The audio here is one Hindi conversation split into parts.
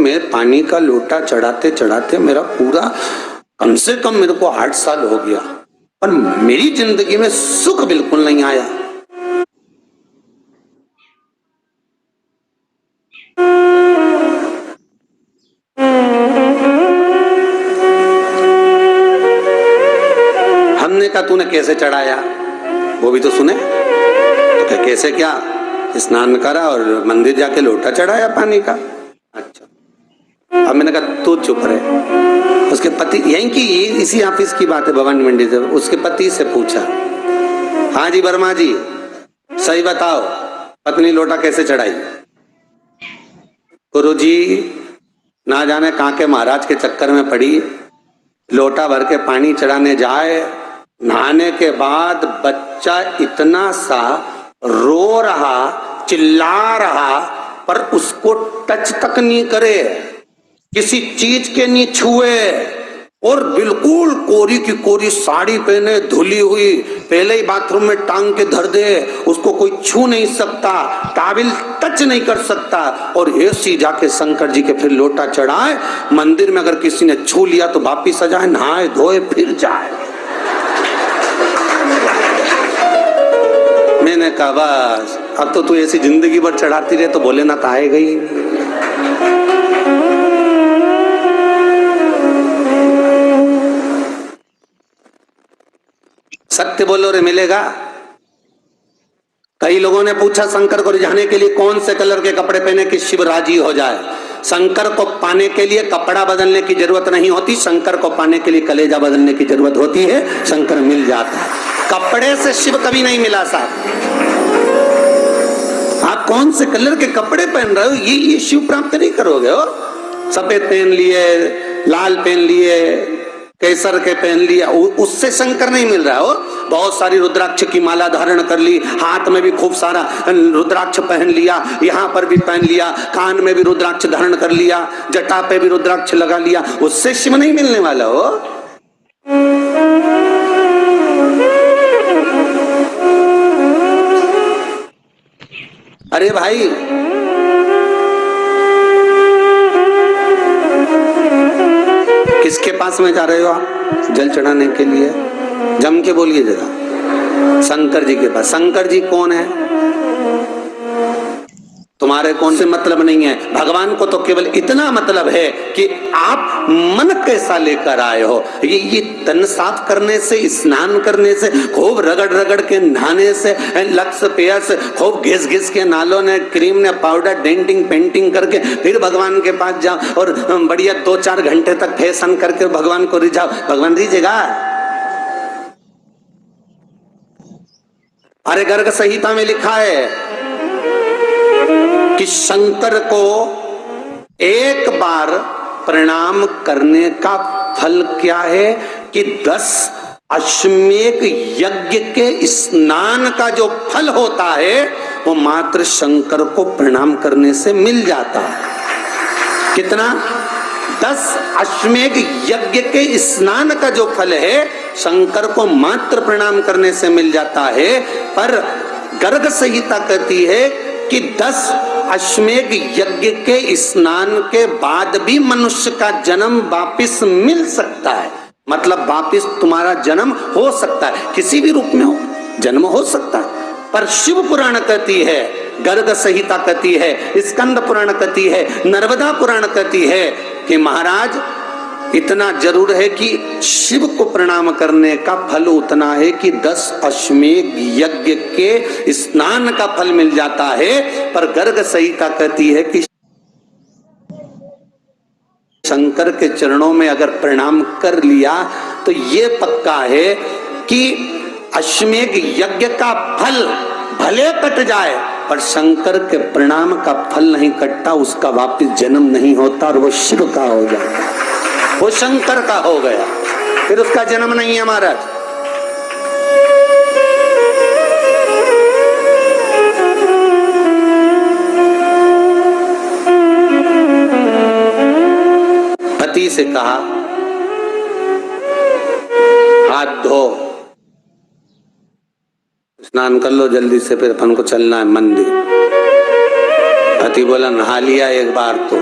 मैं पानी का लोटा चढ़ाते चढ़ाते मेरा पूरा कम से कम मेरे को 8 साल हो गया, पर मेरी जिंदगी में सुख बिल्कुल नहीं आया। हमने कहा तूने कैसे चढ़ाया, वो भी तो सुने। तो क्या कैसे, क्या स्नान करा और मंदिर जाके लोटा चढ़ाया पानी का? अच्छा, अब मैंने कहा तू चुप रहे। उसके पति, यहीं की इसी ऑफिस की बात है, भवानी मंडी से, उसके पति से पूछा, हाँ जी वर्मा जी सही बताओ, पत्नी लोटा कैसे चढ़ाई? गुरुजी ना जाने कहाँ के महाराज के चक्कर में पड़ी, लोटा भर के पानी चढ़ाने जाए, नहाने के बाद बच्चा इतना सा रो रहा, चिल्ला रहा, पर उसको टच तक नहीं करे, किसी चीज के नहीं छुए, और बिल्कुल कोरी की कोरी साड़ी पहने, धुली हुई, पहले ही बाथरूम में टांग के धर दे, उसको कोई छू नहीं सकता, टाविल टच नहीं कर सकता, और ऐसी जाके शंकर जी के फिर लोटा चढ़ाए। मंदिर में अगर किसी ने छू लिया तो वापिस आ जाए, नहाए धोए फिर जाए। मैंने कहा बस अब तो तू ऐसी जिंदगी भर चढ़ाती रहे तो भोलेनाथ आएगा ही। सत्य बोलो रे मिलेगा। कई लोगों ने पूछा शंकर को रिझाने के लिए कौन से कलर के कपड़े पहने कि शिव राजी हो जाए। शंकर को पाने के लिए कपड़ा बदलने की जरूरत नहीं होती, शंकर को पाने के लिए कलेजा बदलने की जरूरत होती है, शंकर मिल जाता है। कपड़े से शिव कभी नहीं मिला साहब। आप कौन से कलर के कपड़े पहन रहे हो, ये शिव प्राप्त नहीं करोगे हो। सफेद पहन लिए, लाल पहन लिए, केसर के पहन लिया, उससे शंकर नहीं मिल रहा हो। बहुत सारी रुद्राक्ष की माला धारण कर ली, हाथ में भी खूब सारा रुद्राक्ष पहन लिया, यहाँ पर भी पहन लिया, कान में भी रुद्राक्ष धारण कर लिया, जटा पे भी रुद्राक्ष लगा लिया, उससे शिव नहीं मिलने वाला हो। अरे भाई किसके पास में जा रहे हो आप जल चढ़ाने के लिए? जम के बोलिए जरा। शंकर जी के पास। शंकर जी कौन है? तुम्हारे कौन से मतलब नहीं है। भगवान को तो केवल इतना मतलब है कि आप मन कैसा लेकर आए हो। ये तन साफ करने से, स्नान करने से, खूब रगड़ रगड़ के नहाने से, लक्स पेय से, खूब घिस घिस के नालों ने, क्रीम ने, पाउडर, डेंटिंग पेंटिंग करके फिर भगवान के पास जाओ और बढ़िया 2-4 घंटे तक फैशन करके भगवान को रिझाओ। भगवान रिझेगा? अरे गर्ग संहिता में लिखा है कि शंकर को एक बार प्रणाम करने का फल क्या है कि 10 अश्वमेध यज्ञ के स्नान का जो फल होता है वो मात्र शंकर को प्रणाम करने से मिल जाता है। कितना? 10 अश्वमेध यज्ञ के स्नान का जो फल है शंकर को मात्र प्रणाम करने से मिल जाता है। पर गर्ग संहिता कहती है कि 10 अश्वमेध यज्ञ के स्नान के बाद भी मनुष्य का जन्म वापिस मिल सकता है। मतलब वापिस तुम्हारा जन्म हो सकता है, किसी भी रूप में हो जन्म हो सकता है। पर शिव पुराण कहती है, गर्ग संहिता कहती है, स्कंद पुराण कहती है, नर्मदा पुराण कहती है कि महाराज इतना जरूर है कि शिव को प्रणाम करने का फल उतना है कि 10 अश्वमेध यज्ञ के स्नान का फल मिल जाता है। पर गर्ग संहिता कहती है कि शंकर के चरणों में अगर प्रणाम कर लिया तो ये पक्का है कि अश्वमेध यज्ञ का फल भले कट जाए पर शंकर के प्रणाम का फल नहीं कटता, उसका वापिस जन्म नहीं होता और वो शिव का हो जाता, वो शंकर का हो गया, फिर उसका जन्म नहीं है महाराज। पति से कहा हाथ धो, स्नान कर लो जल्दी से, फिर अपन को चलना है मंदिर। पति बोला नहा लिया एक बार तो।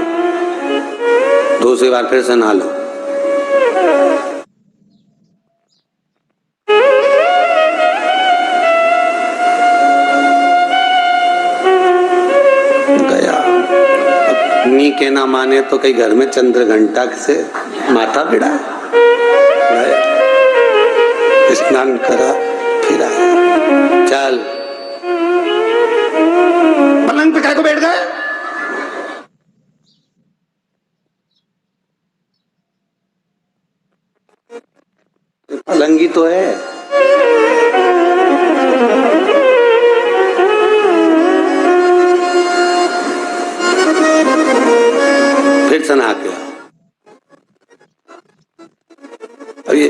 दूसरी बार फिर से नहा लो। गया। अपनी के ना माने तो कई घर में चंद्र घंटा से माथा भिड़ा। स्नान करा फिर आया। चल पलंग पे काय को बैठ गए? पलंगी तो है। फिर सना के अब ये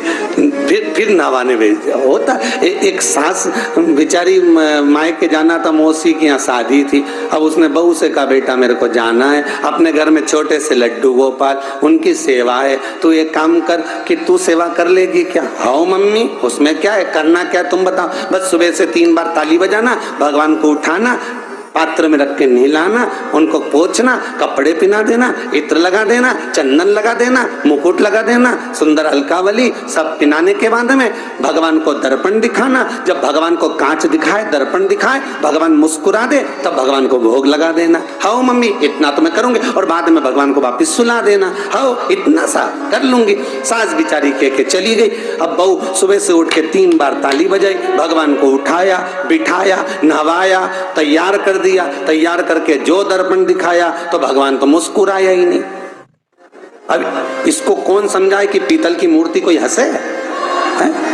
फिर नहवाने भेज दिया। होता एक सास बेचारी मायके के जाना था, मौसी की यहाँ शादी थी। अब उसने बहू से कहा बेटा मेरे को जाना है, अपने घर में छोटे से लड्डू गोपाल उनकी सेवा है, तू एक काम कर कि तू सेवा कर लेगी क्या? हाँ मम्मी, उसमें क्या है, करना क्या तुम बताओ। बस सुबह से 3 बार ताली बजाना, भगवान को उठाना, पात्र में रख के नहलाना, उनको पोंछना, कपड़े पहना देना, इत्र लगा देना, चंदन लगा देना, मुकुट लगा देना, सुंदर अलकावली सब पहनाने के बाद में भगवान को दर्पण दिखाना। जब भगवान को कांच दिखाए, दर्पण दिखाए, भगवान मुस्कुरा दे, तब भगवान को भोग लगा देना। हाँ मम्मी इतना तो मैं करूंगी, और बाद में भगवान को वापिस सुला देना। हाँ इतना सा कर लूंगी। सास बिचारी कह के चली गई। अब बहू सुबह से उठ के 3 बार ताली बजाई, भगवान को उठाया, बिठाया, नहवाया, तैयार कर दिया। तैयार करके जो दर्पण दिखाया तो भगवान तो मुस्कुराया ही नहीं। अब इसको कौन समझाए कि पीतल की मूर्ति कोई हंसे है?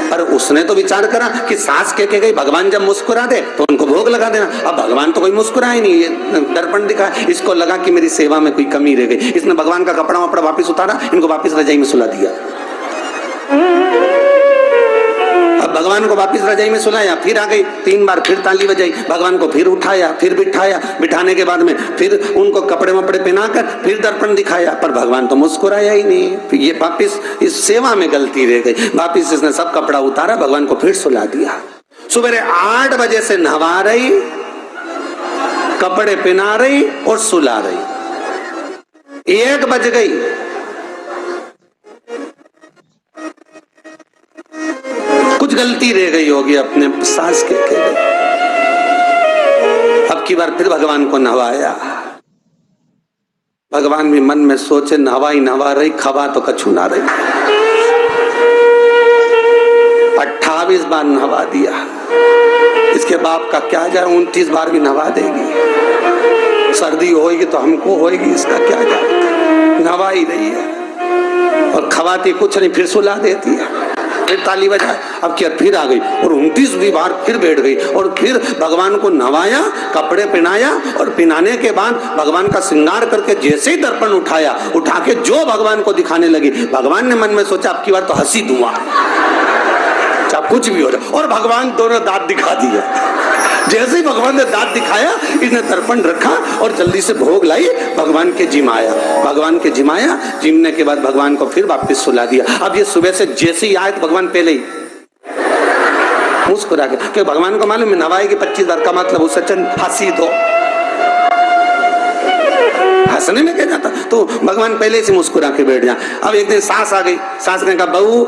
पर उसने तो विचार करा कि सास कह के गई भगवान जब मुस्कुरा दे तो उनको भोग लगा देना। अब भगवान तो कोई मुस्कुराए नहीं, ये दर्पण दिखा। इसको लगा कि मेरी सेवा में कोई कमी रह गई। इसने भगवान का कपड़ा वपड़ा वापिस उतारा, इनको वापिस रजाई में सुला दिया। अब भगवान को वापिस रजाई में सुलाया, फिर आ गई, 3 बार फिर ताली बजाई, भगवान को फिर उठाया, फिर बिठाया, बिठाने के बाद में फिर उनको कपड़े वपड़े पहनाकर फिर दर्पण दिखाया, पर भगवान तो मुस्कुराया ही नहीं। फिर ये वापिस इस सेवा में गलती रह गई। वापिस इसने सब कपड़ा उतारा, भगवान को फिर सुला दिया। सुबह 8 बजे से नहवा रही, कपड़े पहना रही और सुला रही। 1 बज गई। कुछ गलती रह गई होगी अपने सास के लिए। अब की बार फिर भगवान को नहवाया। भगवान भी मन में सोचे नहवाई नहवा रही, खवा तो कछु ना रही। 28 बार नहवा दिया। इसके बाप का क्या जाए, 29 बार भी नहवा देगी। सर्दी होगी तो हमको होगी, इसका क्या जाए। नहवा ही रही है और खवाती कुछ नहीं, फिर सुला देती है। फिर ताली बजाए, अब क्या फिर आ गई और 29वीं बार फिर बैठ गई और फिर भगवान को नहवाया, कपड़े पहनाया और पहनाने के बाद भगवान का श्रृंगार करके जैसे ही दर्पण उठाया, उठा के जो भगवान को दिखाने लगी, भगवान ने मन में सोचा अब की बार तो हंसी दूंगा, चाहे कुछ भी हो जाए। और भगवान दोनों दांत दिखा दिया। जैसे ही भगवान ने दांत दिखाया, इसने दर्पण रखा और जल्दी से भोग लाई, भगवान के जिमाया। भगवान के जिमाया, जिमने के बाद भगवान को फिर वापस सुला दिया। अब ये सुबह से जैसे ही आए तो भगवान पहले ही मुस्कुरा के, क्योंकि भगवान को मालूम है नवाएगी 25 बार का मतलब उससे हंसी दो, हंसने में क्या जाता। तो भगवान पहले से मुस्कुरा के बैठ जाए। अब एक दिन सास आ गई। सास ने कहा बहू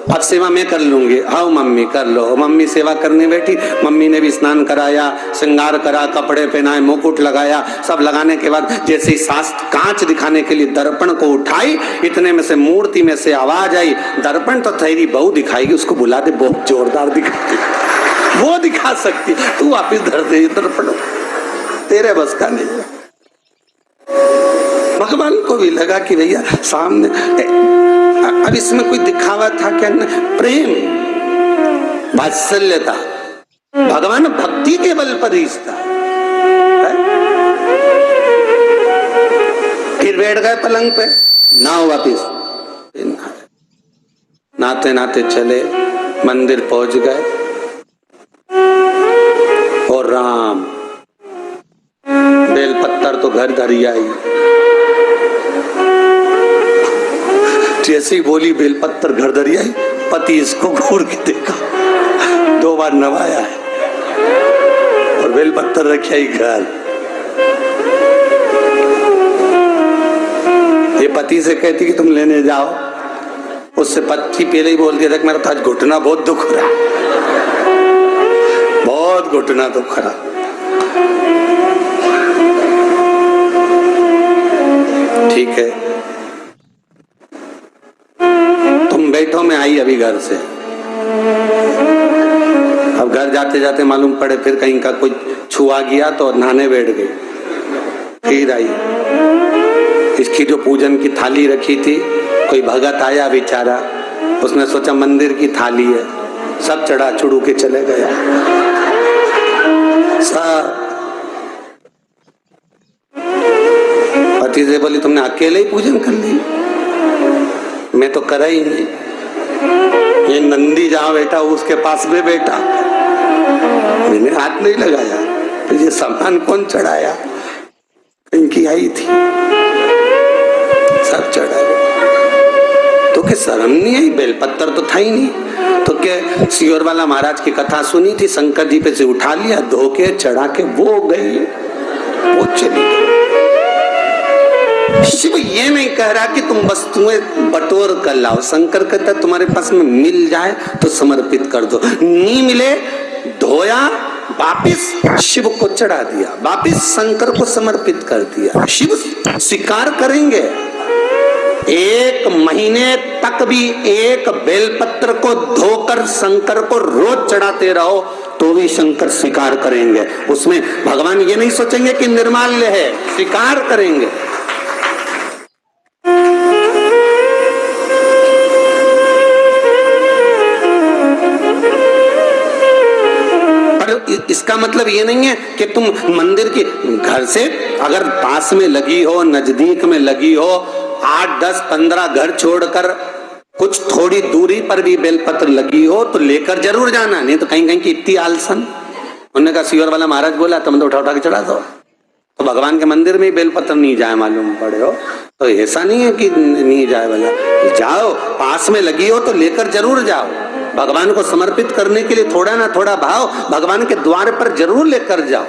अब सेवा मैं कर लूंगी। आओ मम्मी कर लो। मम्मी सेवा करने बैठी। मम्मी ने भी स्नान कराया, श्रृंगार करा, कपड़े पहनाए, मुकुट लगाया। सब लगाने के बाद जैसे ही सास कांच दिखाने के लिए दर्पण को उठाई, इतने में से मूर्ति में से आवाज आई, दर्पण तो तेरी बहू दिखाएगी, उसको बुला दे, बहुत जोरदार दिखाती, वो दिखा सकती, तू वापिस धर दे दर्पण, तेरे बस का नहीं। भगवान को भी लगा कि भैया सामने, अब इसमें कोई दिखावा था क्या? प्रेम, वात्सल्य था। भगवान भक्ति के बल पर ही था। फिर बैठ गए पलंग पे, नाव वापिस नाते नाते चले, मंदिर पहुंच गए और राम बेलपत्तर तो घर धरी आई। जैसे ही बोली बेलपत्तर घर धरी आई, पति इसको घूर के देखा, 2 बार नवाया है और बेलपत्तर रखी आई घर। ये पति से कहती कि तुम लेने जाओ, उससे पति पहले ही बोल दिया था कि मेरा तो आज घुटना बहुत दुख रहा, बहुत घुटना दुख रहा। ठीक है, तुम बैठो, मैं आई अभी घर से। अब घर जाते जाते मालूम पड़े फिर कहीं का कुछ छुआ गया तो नहाने बैठ गई। फिर आई, इसकी जो पूजन की थाली रखी थी, कोई भगत आया बेचारा, उसने सोचा मंदिर की थाली है, सब चढ़ा चुड़ू के चले गया। सब पति से बोली तुमने अकेले ही पूजन कर ली, मैं तो करा ही नहीं। ये नंदी जहां बैठा उसके पास में बैठा, मैंने हाथ नहीं लगाया। तो ये सामान कौन चढ़ाया? इनकी आई थी, सब चढ़ा। तो क्या शर्म नहीं आई? बेलपत्तर तो था ही नहीं। तो क्या सियोर वाला महाराज की कथा सुनी थी, शंकर जी पे से उठा लिया, धो के चढ़ा के वो गई, वो चली गई। शिव ये नहीं कह रहा कि तुम वस्तुएं बटोर कर लाओ। शंकर कहता तुम्हारे पास में मिल जाए तो समर्पित कर दो, नहीं मिले धोया, वापिस शिव को चढ़ा दिया, वापिस शंकर को समर्पित कर दिया। शिव स्वीकार करेंगे। एक महीने तक भी एक बेलपत्र को धोकर शंकर को रोज चढ़ाते रहो तो भी शंकर स्वीकार करेंगे। उसमें भगवान ये नहीं सोचेंगे कि निर्माल्य है, स्वीकार करेंगे। इसका मतलब ये नहीं है कि तुम मंदिर की घर से अगर पास में लगी हो, नजदीक में लगी हो, 8, 10, 15 घर छोड़कर कुछ थोड़ी दूरी पर भी बेलपत्र लगी हो तो लेकर जरूर जाना, नहीं तो कहीं कहीं की इतनी आलसन। उन्होंने कहा सियोर वाला महाराज बोला तुम तो उठा उठा के चढ़ा दो। तो भगवान के मंदिर में बेलपत्र नहीं जाए मालूम पड़े हो, तो ऐसा नहीं है कि नहीं जाए वाला, जाओ, पास में लगी हो तो लेकर जरूर जाओ। भगवान को समर्पित करने के लिए थोड़ा ना थोड़ा भाव भगवान के द्वार पर जरूर लेकर जाओ।